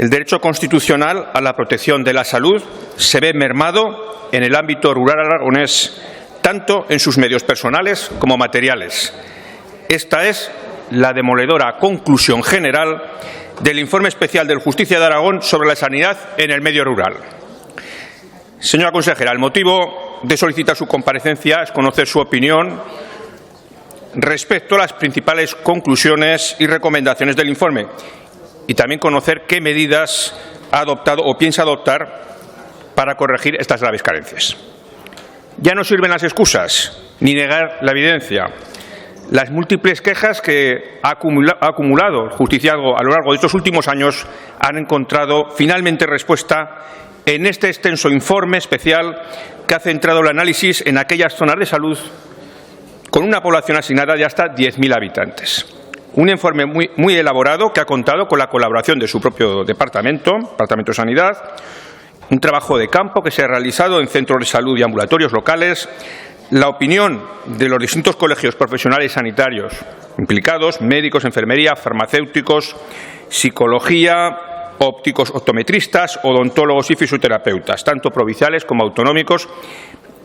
El derecho constitucional a la protección de la salud se ve mermado en el ámbito rural aragonés, tanto en sus medios personales como materiales. Esta es la demoledora conclusión general del informe especial del Justicia de Aragón sobre la sanidad en el medio rural. Señora consejera, el motivo de solicitar su comparecencia es conocer su opinión respecto a las principales conclusiones y recomendaciones del informe y también conocer qué medidas ha adoptado o piensa adoptar para corregir estas graves carencias. Ya no sirven las excusas ni negar la evidencia. Las múltiples quejas que ha acumulado el justiciado a lo largo de estos últimos años han encontrado finalmente respuesta en este extenso informe especial que ha centrado el análisis en aquellas zonas de salud con una población asignada de hasta 10.000 habitantes. Un informe muy elaborado que ha contado con la colaboración de su propio Departamento de Sanidad, un trabajo de campo que se ha realizado en centros de salud y ambulatorios locales, la opinión de los distintos colegios profesionales sanitarios implicados, médicos, enfermería, farmacéuticos, psicología, ópticos, optometristas, odontólogos y fisioterapeutas, tanto provinciales como autonómicos,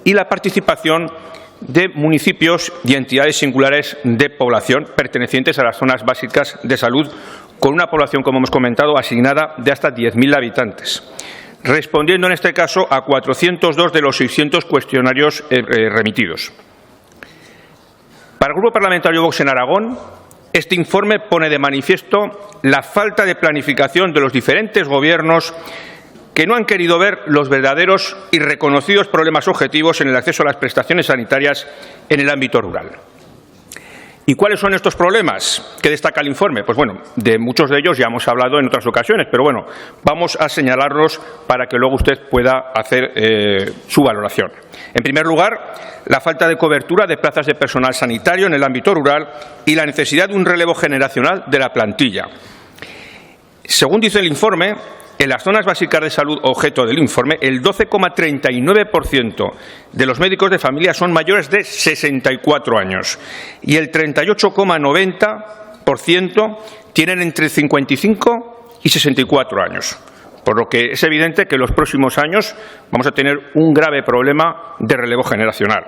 y la participación de municipios y entidades singulares de población pertenecientes a las zonas básicas de salud, con una población, como hemos comentado, asignada de hasta 10.000 habitantes, respondiendo en este caso a 402 de los 600 cuestionarios remitidos. Para el Grupo Parlamentario Vox en Aragón, este informe pone de manifiesto la falta de planificación de los diferentes gobiernos que no han querido ver los verdaderos y reconocidos problemas objetivos en el acceso a las prestaciones sanitarias en el ámbito rural. ¿Y cuáles son estos problemas que destaca el informe? Pues bueno, de muchos de ellos ya hemos hablado en otras ocasiones, pero bueno, vamos a señalarlos para que luego usted pueda hacer su valoración. En primer lugar, la falta de cobertura de plazas de personal sanitario en el ámbito rural y la necesidad de un relevo generacional de la plantilla. Según dice el informe, en las zonas básicas de salud objeto del informe, el 12,39% de los médicos de familia son mayores de 64 años y el 38,90% tienen entre 55 y 64 años. Por lo que es evidente que en los próximos años vamos a tener un grave problema de relevo generacional.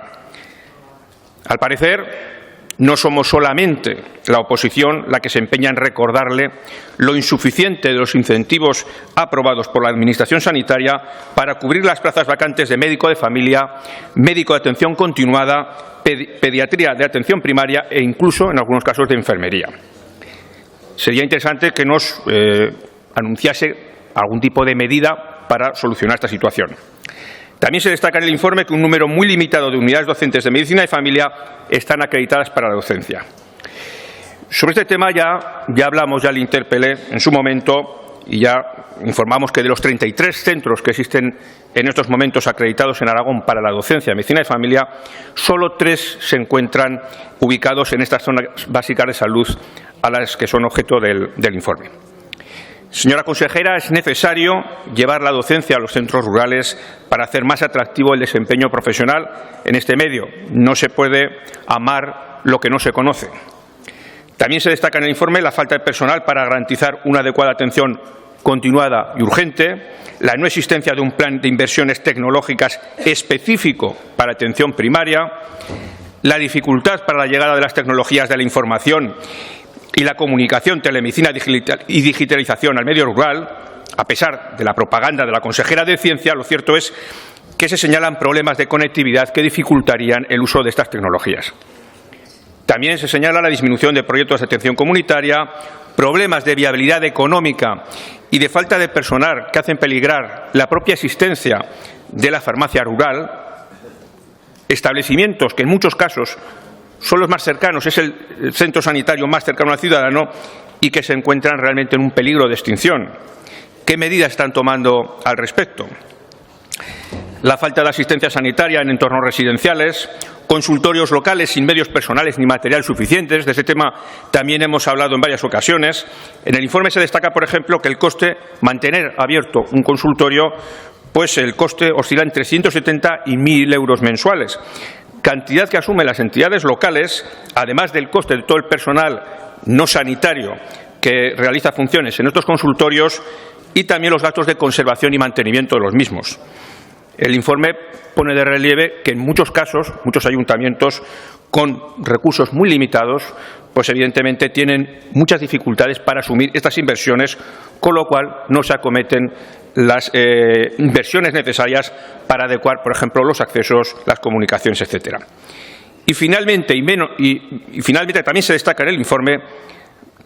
Al parecer, no somos solamente la oposición la que se empeña en recordarle lo insuficiente de los incentivos aprobados por la Administración sanitaria para cubrir las plazas vacantes de médico de familia, médico de atención continuada, pediatría de atención primaria e incluso, en algunos casos, de enfermería. Sería interesante que nos anunciase algún tipo de medida para solucionar esta situación. También se destaca en el informe que un número muy limitado de unidades docentes de medicina de familia están acreditadas para la docencia. Sobre este tema ya hablamos, ya le interpelé en su momento y ya informamos que de los 33 centros que existen en estos momentos acreditados en Aragón para la docencia de medicina de familia, solo 3 se encuentran ubicados en estas zonas básicas de salud a las que son objeto del informe. Señora consejera, es necesario llevar la docencia a los centros rurales para hacer más atractivo el desempeño profesional en este medio. No se puede amar lo que no se conoce. También se destaca en el informe la falta de personal para garantizar una adecuada atención continuada y urgente, la no existencia de un plan de inversiones tecnológicas específico para atención primaria, la dificultad para la llegada de las tecnologías de la información y la comunicación, telemedicina y digitalización al medio rural. A pesar de la propaganda de la consejera de Ciencia, lo cierto es que se señalan problemas de conectividad que dificultarían el uso de estas tecnologías. También se señala la disminución de proyectos de atención comunitaria, problemas de viabilidad económica y de falta de personal que hacen peligrar la propia existencia de la farmacia rural, establecimientos que en muchos casos son los más cercanos, es el centro sanitario más cercano al ciudadano y que se encuentran realmente en un peligro de extinción. ¿Qué medidas están tomando al respecto? La falta de asistencia sanitaria en entornos residenciales, consultorios locales sin medios personales ni material suficientes. De ese tema también hemos hablado en varias ocasiones. En el informe se destaca, por ejemplo, que el coste mantener abierto un consultorio, pues el coste oscila entre 170 y 1.000 euros mensuales. Cantidad que asumen las entidades locales, además del coste de todo el personal no sanitario que realiza funciones en estos consultorios y también los gastos de conservación y mantenimiento de los mismos. El informe pone de relieve que en muchos casos, muchos ayuntamientos con recursos muy limitados, pues evidentemente tienen muchas dificultades para asumir estas inversiones, con lo cual no se acometen las inversiones necesarias para adecuar, por ejemplo, los accesos, las comunicaciones, etcétera. Y finalmente, finalmente también se destaca en el informe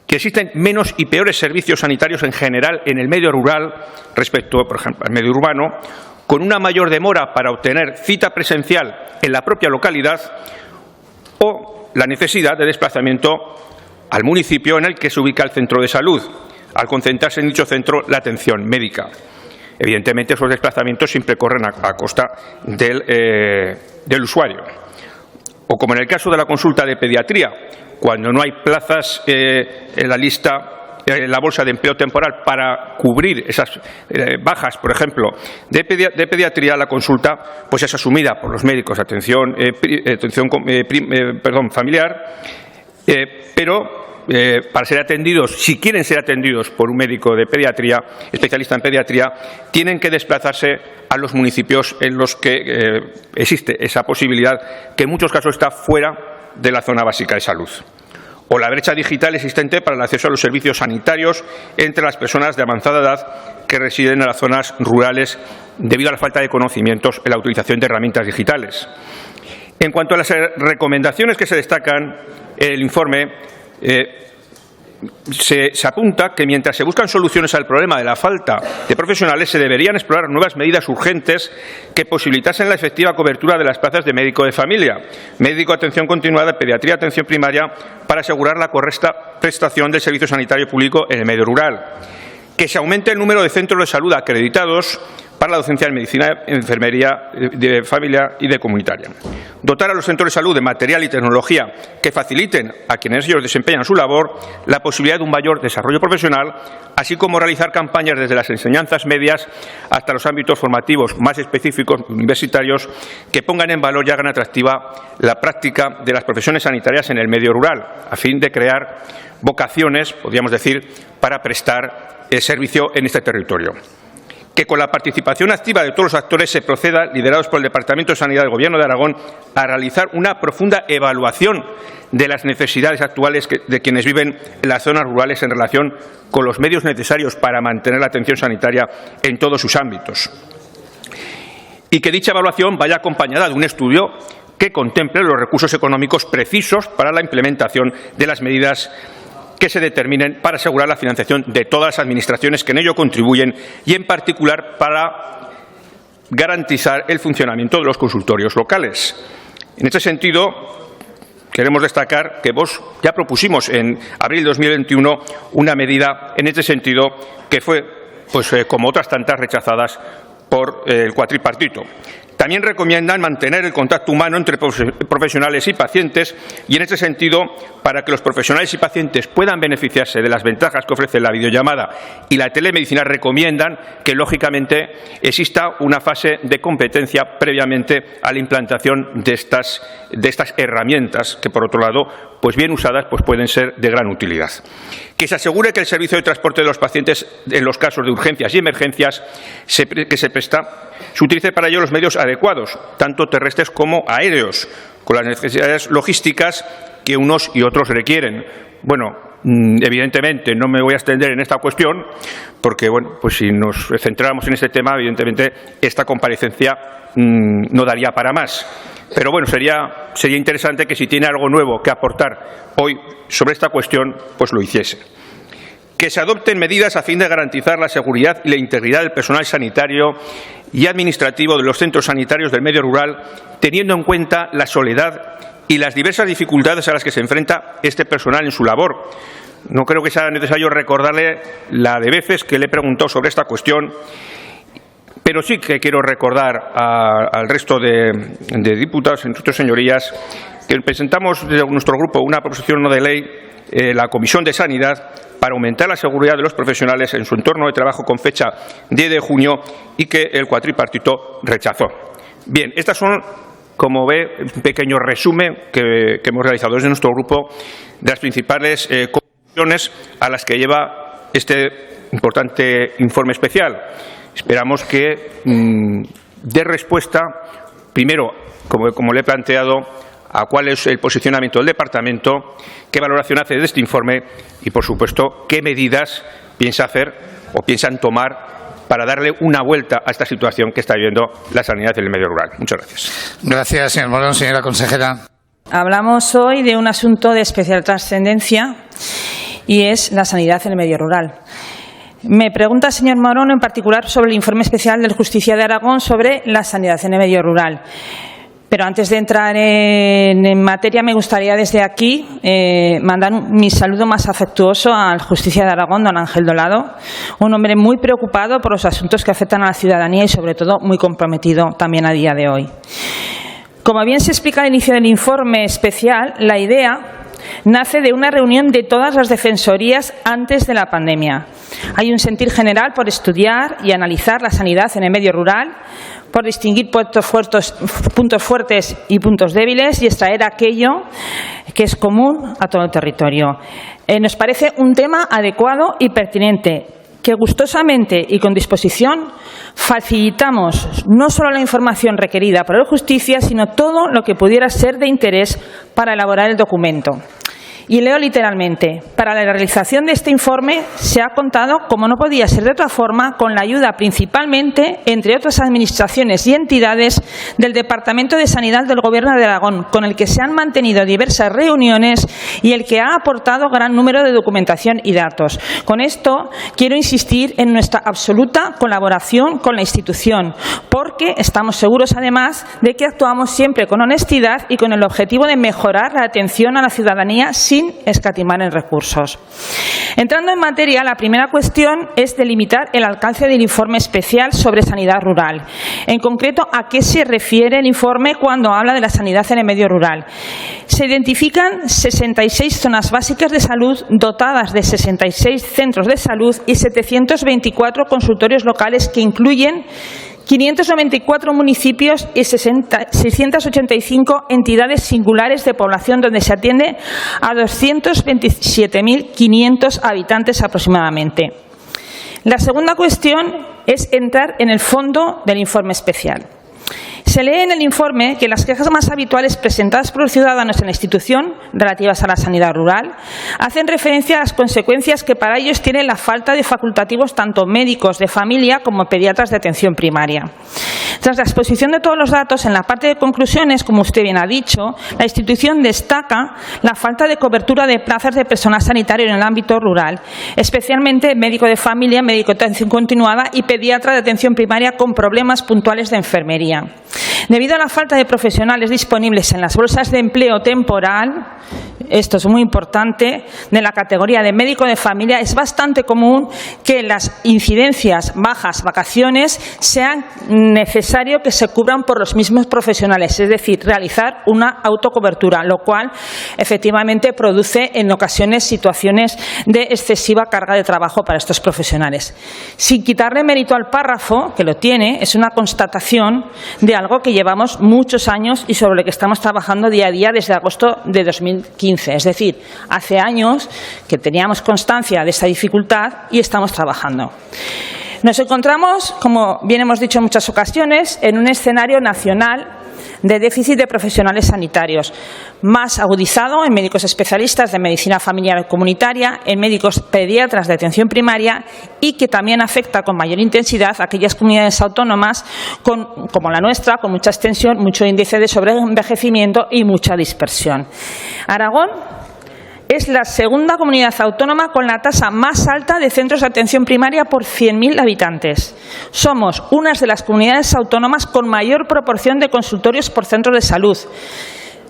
que existen menos y peores servicios sanitarios en general en el medio rural respecto, por ejemplo, al medio urbano, con una mayor demora para obtener cita presencial en la propia localidad o la necesidad de desplazamiento al municipio en el que se ubica el centro de salud, al concentrarse en dicho centro la atención médica. Evidentemente, esos desplazamientos siempre corren a costa del usuario. O como en el caso de la consulta de pediatría, cuando no hay plazas en la lista, en la bolsa de empleo temporal para cubrir esas bajas, por ejemplo, de pediatría, la consulta pues es asumida por los médicos de atención familiar, pero para ser atendidos, si quieren ser atendidos por un médico de pediatría, especialista en pediatría, tienen que desplazarse a los municipios en los que existe esa posibilidad, que en muchos casos está fuera de la zona básica de salud. O la brecha digital existente para el acceso a los servicios sanitarios entre las personas de avanzada edad que residen en las zonas rurales debido a la falta de conocimientos en la utilización de herramientas digitales. En cuanto a las recomendaciones que se destacan en el informe, se apunta que mientras se buscan soluciones al problema de la falta de profesionales, se deberían explorar nuevas medidas urgentes que posibilitasen la efectiva cobertura de las plazas de médico de familia, médico de atención continuada, pediatría, atención primaria, para asegurar la correcta prestación del servicio sanitario público en el medio rural. Que se aumente el número de centros de salud acreditados para la docencia en medicina, enfermería, de familia y de comunitaria. Dotar a los centros de salud de material y tecnología que faciliten a quienes ellos desempeñan su labor la posibilidad de un mayor desarrollo profesional, así como realizar campañas desde las enseñanzas medias hasta los ámbitos formativos más específicos universitarios que pongan en valor y hagan atractiva la práctica de las profesiones sanitarias en el medio rural, a fin de crear vocaciones, podríamos decir, para prestar el servicio en este territorio. Que con la participación activa de todos los actores se proceda, liderados por el Departamento de Sanidad del Gobierno de Aragón, a realizar una profunda evaluación de las necesidades actuales de quienes viven en las zonas rurales en relación con los medios necesarios para mantener la atención sanitaria en todos sus ámbitos. Y que dicha evaluación vaya acompañada de un estudio que contemple los recursos económicos precisos para la implementación de las medidas que se determinen para asegurar la financiación de todas las administraciones que en ello contribuyen y, en particular, para garantizar el funcionamiento de los consultorios locales. En este sentido, queremos destacar que ya propusimos en abril de 2021 una medida en este sentido que fue, como otras tantas, rechazadas por el cuatripartito. También recomiendan mantener el contacto humano entre profesionales y pacientes y, en este sentido, para que los profesionales y pacientes puedan beneficiarse de las ventajas que ofrece la videollamada y la telemedicina, recomiendan que, lógicamente, exista una fase de competencia previamente a la implantación de estas herramientas que, por otro lado, bien usadas, pueden ser de gran utilidad. Que se asegure que el servicio de transporte de los pacientes en los casos de urgencias y emergencias que se presta se utilice para ello los medios adecuados, tanto terrestres como aéreos, con las necesidades logísticas que unos y otros requieren. Bueno, evidentemente no me voy a extender en esta cuestión porque, si nos centráramos en este tema, evidentemente esta comparecencia no daría para más. Pero sería interesante que si tiene algo nuevo que aportar hoy sobre esta cuestión, lo hiciese. Que se adopten medidas a fin de garantizar la seguridad y la integridad del personal sanitario y administrativo de los centros sanitarios del medio rural, teniendo en cuenta la soledad y las diversas dificultades a las que se enfrenta este personal en su labor. No creo que sea necesario recordarle la de veces que le he preguntado sobre esta cuestión, pero sí que quiero recordar al resto de diputados, entre otras señorías, que presentamos desde nuestro grupo una proposición no de ley en la Comisión de Sanidad para aumentar la seguridad de los profesionales en su entorno de trabajo con fecha 10 de junio y que el cuatripartito rechazó. Bien, estas son, como ve, un pequeño resumen que hemos realizado desde nuestro grupo de las principales conclusiones a las que lleva este importante informe especial. Esperamos que dé respuesta, primero, como le he planteado, a cuál es el posicionamiento del Departamento, qué valoración hace de este informe y, por supuesto, qué medidas piensa hacer o piensan tomar para darle una vuelta a esta situación que está viviendo la sanidad en el medio rural. Muchas gracias. Gracias, señor Morón. Señora consejera. Hablamos hoy de un asunto de especial trascendencia y es la sanidad en el medio rural. Me pregunta el señor Morón en particular sobre el informe especial del Justicia de Aragón sobre la sanidad en el medio rural. Pero antes de entrar en materia, me gustaría desde aquí mandar mi saludo más afectuoso al Justicia de Aragón, don Ángel Dolado, un hombre muy preocupado por los asuntos que afectan a la ciudadanía y, sobre todo, muy comprometido también a día de hoy. Como bien se explica al inicio del informe especial, la idea nace de una reunión de todas las defensorías antes de la pandemia. Hay un sentir general por estudiar y analizar la sanidad en el medio rural, por distinguir puntos fuertes y puntos débiles y extraer aquello que es común a todo el territorio. Nos parece un tema adecuado y pertinente, que gustosamente y con disposición facilitamos no solo la información requerida por el Justicia, sino todo lo que pudiera ser de interés para elaborar el documento. Y leo literalmente: para la realización de este informe se ha contado, como no podía ser de otra forma, con la ayuda principalmente, entre otras administraciones y entidades, del Departamento de Sanidad del Gobierno de Aragón, con el que se han mantenido diversas reuniones y el que ha aportado gran número de documentación y datos. Con esto quiero insistir en nuestra absoluta colaboración con la institución, porque estamos seguros además de que actuamos siempre con honestidad y con el objetivo de mejorar la atención a la ciudadanía sin escatimar en recursos. Entrando en materia, la primera cuestión es delimitar el alcance del informe especial sobre sanidad rural. En concreto, ¿a qué se refiere el informe cuando habla de la sanidad en el medio rural? Se identifican 66 zonas básicas de salud dotadas de 66 centros de salud y 724 consultorios locales que incluyen 594 municipios y 685 entidades singulares de población, donde se atiende a 227.500 habitantes aproximadamente. La segunda cuestión es entrar en el fondo del informe especial. Se lee en el informe que las quejas más habituales presentadas por los ciudadanos en la institución, relativas a la sanidad rural, hacen referencia a las consecuencias que para ellos tiene la falta de facultativos tanto médicos de familia como pediatras de atención primaria. Tras la exposición de todos los datos, en la parte de conclusiones, como usted bien ha dicho, la institución destaca la falta de cobertura de plazas de personal sanitario en el ámbito rural, especialmente médico de familia, médico de atención continuada y pediatra de atención primaria con problemas puntuales de enfermería. Debido a la falta de profesionales disponibles en las bolsas de empleo temporal, esto es muy importante, de la categoría de médico de familia, es bastante común que las incidencias, bajas, vacaciones, sean necesario que se cubran por los mismos profesionales, es decir, realizar una autocobertura, lo cual efectivamente produce en ocasiones situaciones de excesiva carga de trabajo para estos profesionales. Sin quitarle mérito al párrafo, que lo tiene, es una constatación de algo que llevamos muchos años y sobre lo que estamos trabajando día a día desde agosto de 2015. Es decir, hace años que teníamos constancia de esta dificultad y estamos trabajando. Nos encontramos, como bien hemos dicho en muchas ocasiones, en un escenario nacional de déficit de profesionales sanitarios, más agudizado en médicos especialistas de medicina familiar y comunitaria, en médicos pediatras de atención primaria y que también afecta con mayor intensidad a aquellas comunidades autónomas como la nuestra, con mucha extensión, mucho índice de sobreenvejecimiento y mucha dispersión. Aragón es la segunda comunidad autónoma con la tasa más alta de centros de atención primaria por 100.000 habitantes. Somos una de las comunidades autónomas con mayor proporción de consultorios por centro de salud.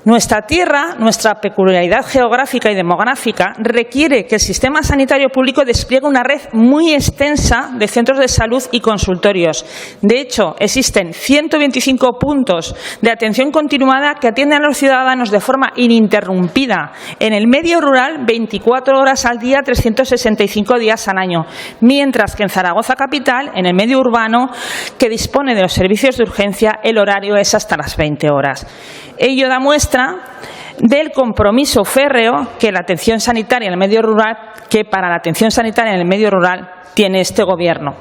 Nuestra tierra, nuestra peculiaridad geográfica y demográfica, requiere que el sistema sanitario público despliegue una red muy extensa de centros de salud y consultorios. De hecho, existen 125 puntos de atención continuada que atienden a los ciudadanos de forma ininterrumpida en el medio rural 24 horas al día, 365 días al año, mientras que en Zaragoza capital, en el medio urbano, que dispone de los servicios de urgencia, el horario es hasta las 20 horas. Ello da muestra del compromiso férreo que la atención sanitaria en el medio rural, que para la atención sanitaria en el medio rural tiene este Gobierno.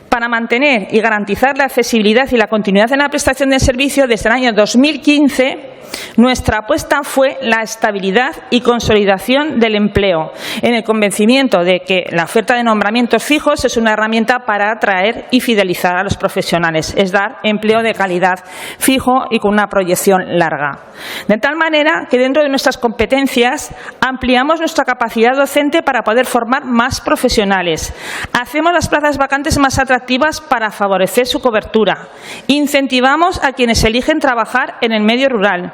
Para mantener y garantizar la accesibilidad y la continuidad en la prestación del servicio, desde el año 2015, nuestra apuesta fue la estabilidad y consolidación del empleo, en el convencimiento de que la oferta de nombramientos fijos es una herramienta para atraer y fidelizar a los profesionales, es dar empleo de calidad fijo y con una proyección larga. De tal manera que dentro de nuestras competencias ampliamos nuestra capacidad docente para poder formar más profesionales. Hacemos las plazas vacantes más atractivas para favorecer su cobertura. Incentivamos a quienes eligen trabajar en el medio rural.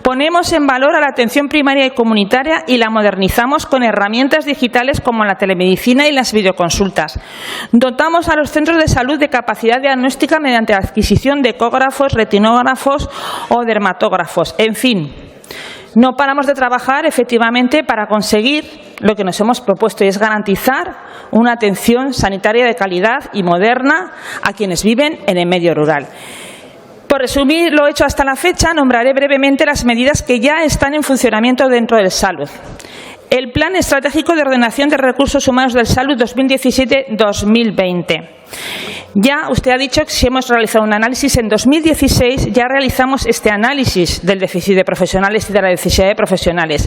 Ponemos en valor a la atención primaria y comunitaria y la modernizamos con herramientas digitales como la telemedicina y las videoconsultas. Dotamos a los centros de salud de capacidad diagnóstica mediante la adquisición de ecógrafos, retinógrafos o dermatógrafos. En fin, no paramos de trabajar efectivamente para conseguir lo que nos hemos propuesto, y es garantizar una atención sanitaria de calidad y moderna a quienes viven en el medio rural. Por resumir lo hecho hasta la fecha, nombraré brevemente las medidas que ya están en funcionamiento dentro del Salud. El Plan Estratégico de Ordenación de Recursos Humanos del Salud 2017-2020. Ya usted ha dicho que si hemos realizado un análisis en 2016, ya realizamos este análisis del déficit de profesionales y de la necesidad de profesionales.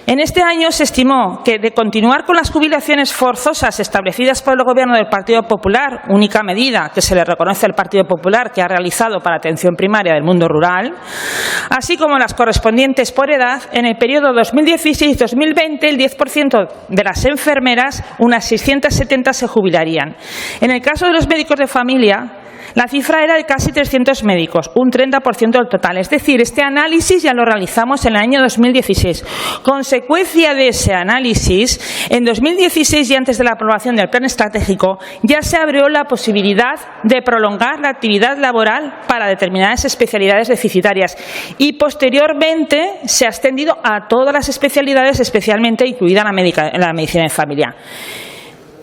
En este año se estimó que de continuar con las jubilaciones forzosas establecidas por el Gobierno del Partido Popular, única medida que se le reconoce al Partido Popular que ha realizado para atención primaria del mundo rural, así como las correspondientes por edad, en el periodo 2016-2020 el 10% de las enfermeras, unas 670, se jubilarían. En el caso de los médicos de familia, la cifra era de casi 300 médicos, un 30% del total. Es decir, este análisis ya lo realizamos en el año 2016. Consecuencia de ese análisis, en 2016 y antes de la aprobación del plan estratégico, ya se abrió la posibilidad de prolongar la actividad laboral para determinadas especialidades deficitarias y posteriormente se ha extendido a todas las especialidades, especialmente incluida la medicina de familia.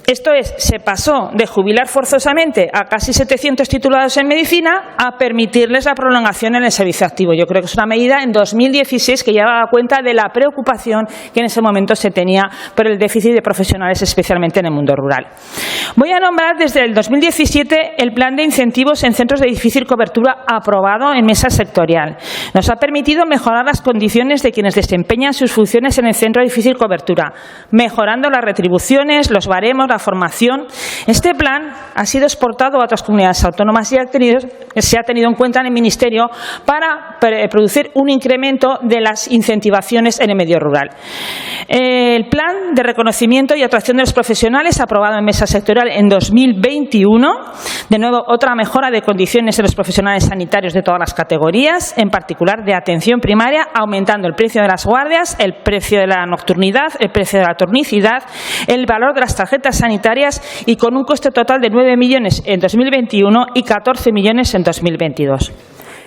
Esto es, se pasó de jubilar forzosamente a casi 700 titulados en medicina a permitirles la prolongación en el servicio activo. Yo creo que es una medida en 2016 que ya daba cuenta de la preocupación que en ese momento se tenía por el déficit de profesionales, especialmente en el mundo rural. Voy a nombrar desde el 2017 el plan de incentivos en centros de difícil cobertura aprobado en mesa sectorial. Nos ha permitido mejorar las condiciones de quienes desempeñan sus funciones en el centro de difícil cobertura, mejorando las retribuciones, los baremos, la formación. Este plan ha sido exportado a otras comunidades autónomas y se ha tenido en cuenta en el Ministerio para producir un incremento de las incentivaciones en el medio rural. El plan de reconocimiento y atracción de los profesionales, aprobado en mesa sectorial en 2021, de nuevo otra mejora de condiciones de los profesionales sanitarios de todas las categorías, en particular de atención primaria, aumentando el precio de las guardias, el precio de la nocturnidad, el precio de la turnicidad, el valor de las tarjetas sanitarias, y con un coste total de 9 millones en 2021 y 14 millones en 2022.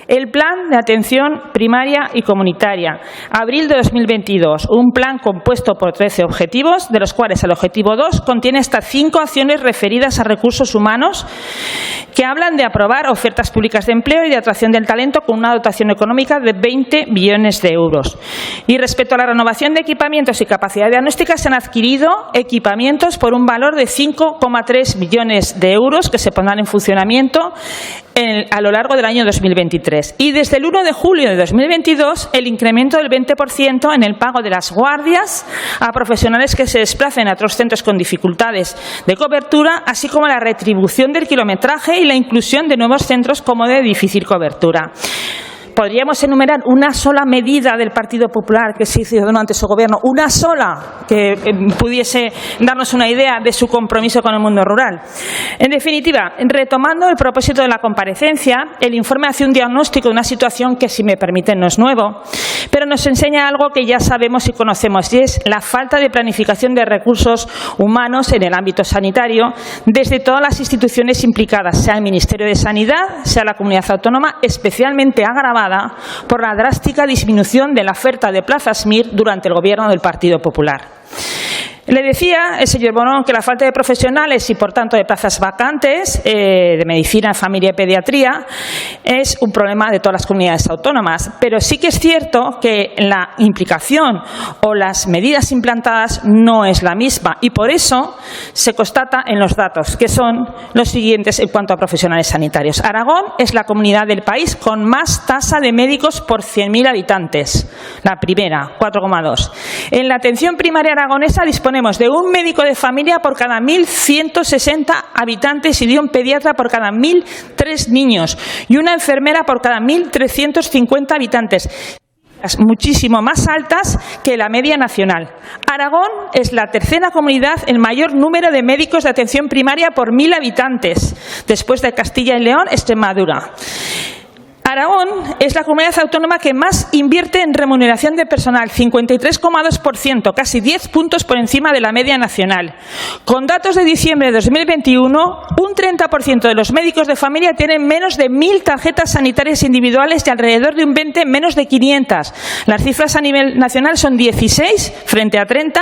El plan de atención primaria y comunitaria, abril de 2022, un plan compuesto por 13 objetivos, de los cuales el objetivo 2 contiene hasta 5 acciones referidas a recursos humanos que hablan de aprobar ofertas públicas de empleo y de atracción del talento con una dotación económica de 20 millones de euros. Y respecto a la renovación de equipamientos y capacidad diagnóstica, se han adquirido equipamientos por un valor de 5,3 millones de euros que se pondrán en funcionamiento a lo largo del año 2023. Y desde el 1 de julio de 2022, el incremento del 20% en el pago de las guardias a profesionales que se desplacen a otros centros con dificultades de cobertura, así como la retribución del kilometraje y la inclusión de nuevos centros como de difícil cobertura. Podríamos enumerar una sola medida del Partido Popular que se hizo durante su gobierno, una sola que pudiese darnos una idea de su compromiso con el mundo rural. En definitiva, retomando el propósito de la comparecencia, el informe hace un diagnóstico de una situación que, si me permiten, no es nuevo, pero nos enseña algo que ya sabemos y conocemos, y es la falta de planificación de recursos humanos en el ámbito sanitario desde todas las instituciones implicadas, sea el Ministerio de Sanidad, sea la Comunidad Autónoma, especialmente agravada por la drástica disminución de la oferta de plazas MIR durante el gobierno del Partido Popular. Le decía el señor Morón que la falta de profesionales y, por tanto, de plazas vacantes de medicina, familia y pediatría es un problema de todas las comunidades autónomas. Pero sí que es cierto que la implicación o las medidas implantadas no es la misma y por eso se constata en los datos, que son los siguientes en cuanto a profesionales sanitarios. Aragón es la comunidad del país con más tasa de médicos por 100.000 habitantes. La primera, 4,2. En la atención primaria aragonesa disponemos de un médico de familia por cada 1.160 habitantes y de un pediatra por cada 1.003 niños y una enfermera por cada 1.350 habitantes, muchísimo más altas que la media nacional. Aragón es la tercera comunidad en mayor número de médicos de atención primaria por 1.000 habitantes, después de Castilla y León, Extremadura. Aragón es la comunidad autónoma que más invierte en remuneración de personal, 53,2%, casi 10 puntos por encima de la media nacional. Con datos de diciembre de 2021, un 30% de los médicos de familia tienen menos de 1.000 tarjetas sanitarias individuales y alrededor de un 20% menos de 500. Las cifras a nivel nacional son 16 frente a 30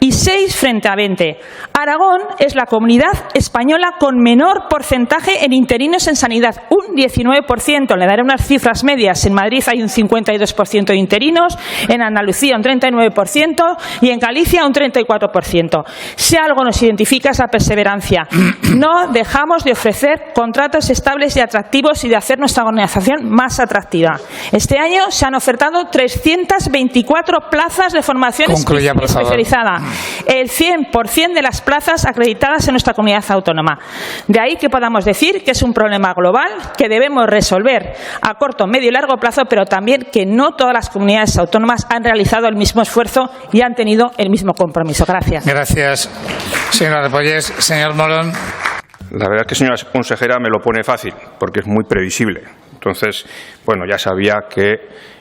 y 6 frente a 20. Aragón es la comunidad española con menor porcentaje en interinos en sanidad, un 19%. Le daré unas cifras medias. En Madrid hay un 52% de interinos, en Andalucía un 39% y en Galicia un 34%. Si algo nos identifica es la perseverancia. No dejamos de ofrecer contratos estables y atractivos y de hacer nuestra organización más atractiva. Este año se han ofertado 324 plazas de formación especializada, el 100% de las plazas acreditadas en nuestra comunidad autónoma. De ahí que podamos decir que es un problema global que debemos resolver a corto, medio y largo plazo, pero también que no todas las comunidades autónomas han realizado el mismo esfuerzo y han tenido el mismo compromiso. Gracias. Gracias, señora Repollés. Señor Morón. La verdad es que, señora consejera, me lo pone fácil, porque es muy previsible. Entonces, bueno, ya sabía que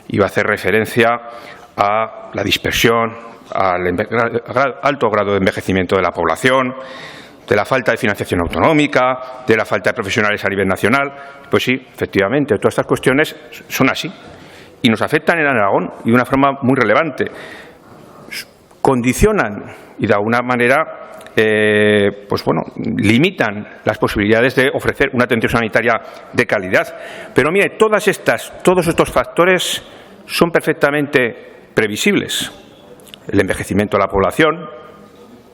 iba a hacer referencia a la dispersión, al alto grado de envejecimiento de la población, de la falta de financiación autonómica, de la falta de profesionales a nivel nacional. Pues sí, efectivamente, todas estas cuestiones son así y nos afectan en Aragón y de una forma muy relevante. Condicionan y de alguna manera limitan las posibilidades de ofrecer una atención sanitaria de calidad. Pero mire, todos estos factores son perfectamente previsibles. El envejecimiento de la población,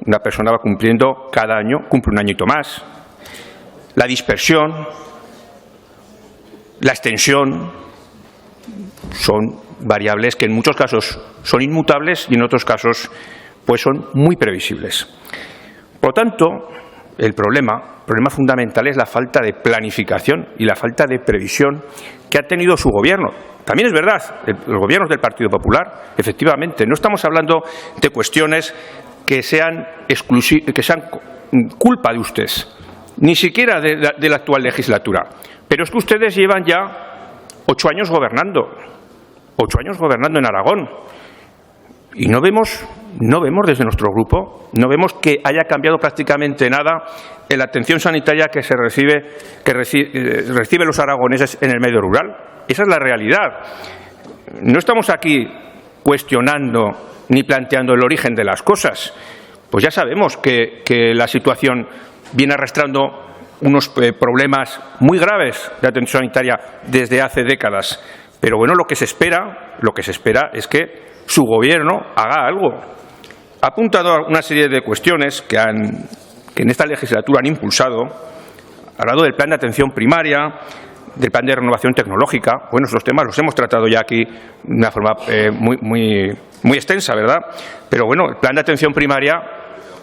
una persona va cumpliendo cada año, cumple un añito más. La dispersión, la extensión, son variables que en muchos casos son inmutables y en otros casos pues son muy previsibles. Por lo tanto, el problema fundamental es la falta de planificación y la falta de previsión que ha tenido su gobierno. También es verdad, los gobiernos del Partido Popular, efectivamente, no estamos hablando de cuestiones que sean culpa de ustedes, ni siquiera de la actual legislatura. Pero es que ustedes llevan ya 8 años gobernando en Aragón. Y no vemos desde nuestro grupo, no vemos que haya cambiado prácticamente nada en la atención sanitaria que reciben los aragoneses en el medio rural. Esa es la realidad. No estamos aquí cuestionando ni planteando el origen de las cosas. Pues ya sabemos que la situación viene arrastrando unos problemas muy graves de atención sanitaria desde hace décadas. Pero bueno, lo que se espera es que su gobierno haga algo. Ha apuntado a una serie de cuestiones que en esta legislatura han impulsado. Ha hablado del plan de atención primaria, del plan de renovación tecnológica. Bueno, esos temas los hemos tratado ya aquí de una forma muy extensa, ¿verdad? Pero bueno, el plan de atención primaria,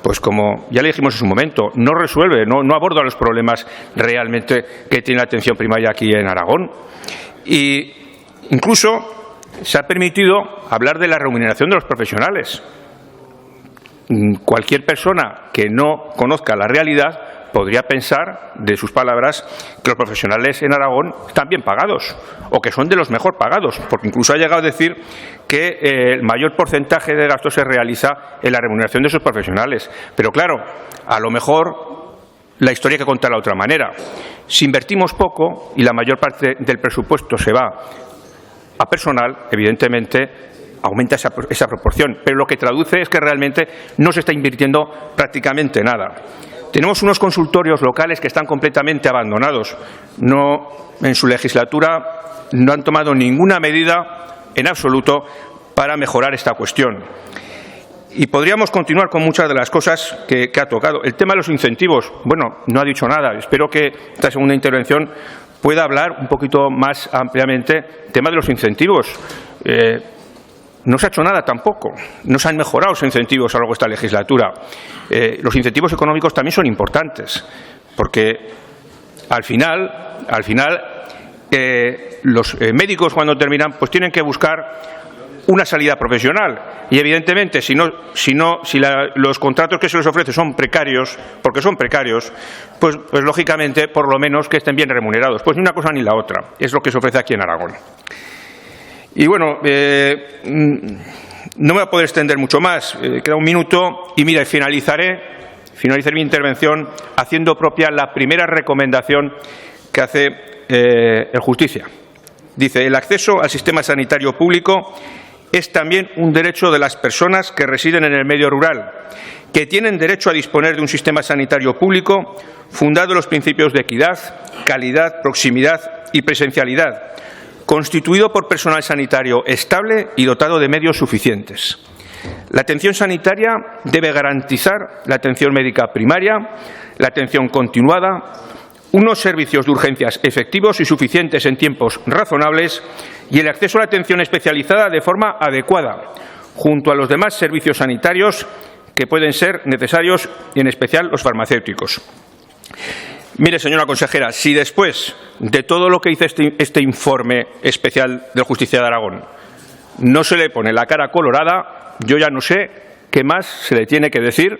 pues como ya le dijimos en su momento, no resuelve, no aborda los problemas realmente que tiene la atención primaria aquí en Aragón. Y incluso se ha permitido hablar de la remuneración de los profesionales. Cualquier persona que no conozca la realidad podría pensar, de sus palabras, que los profesionales en Aragón están bien pagados o que son de los mejor pagados, porque incluso ha llegado a decir que el mayor porcentaje de gasto se realiza en la remuneración de esos profesionales. Pero claro, a lo mejor la historia hay que contarla de otra manera. Si invertimos poco y la mayor parte del presupuesto se va a personal, evidentemente aumenta esa proporción, pero lo que traduce es que realmente no se está invirtiendo prácticamente nada. Tenemos unos consultorios locales que están completamente abandonados. En su legislatura no han tomado ninguna medida en absoluto para mejorar esta cuestión. Y podríamos continuar con muchas de las cosas que ha tocado. El tema de los incentivos, bueno, no ha dicho nada. Espero que esta segunda intervención pueda hablar un poquito más ampliamente del tema de los incentivos. No se ha hecho nada tampoco. No se han mejorado los incentivos a lo largo de esta legislatura. Los incentivos económicos también son importantes, porque al final los médicos cuando terminan pues tienen que buscar una salida profesional y evidentemente si los contratos que se les ofrece son precarios, porque son precarios, pues lógicamente por lo menos que estén bien remunerados. Pues ni una cosa ni la otra, es lo que se ofrece aquí en Aragón. Y bueno, no me voy a poder extender mucho más, queda un minuto y mira, finalizaré mi intervención haciendo propia la primera recomendación que hace el Justicia. Dice, el acceso al sistema sanitario público es también un derecho de las personas que residen en el medio rural, que tienen derecho a disponer de un sistema sanitario público fundado en los principios de equidad, calidad, proximidad y presencialidad, constituido por personal sanitario estable y dotado de medios suficientes. La atención sanitaria debe garantizar la atención médica primaria, la atención continuada, unos servicios de urgencias efectivos y suficientes en tiempos razonables y el acceso a la atención especializada de forma adecuada, junto a los demás servicios sanitarios que pueden ser necesarios y en especial los farmacéuticos. Mire, señora consejera, si después de todo lo que dice este informe especial del Justicia de Aragón no se le pone la cara colorada, yo ya no sé qué más se le tiene que decir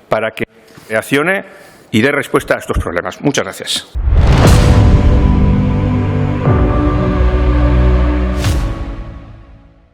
para que reaccione y dé respuesta a estos problemas. Muchas gracias.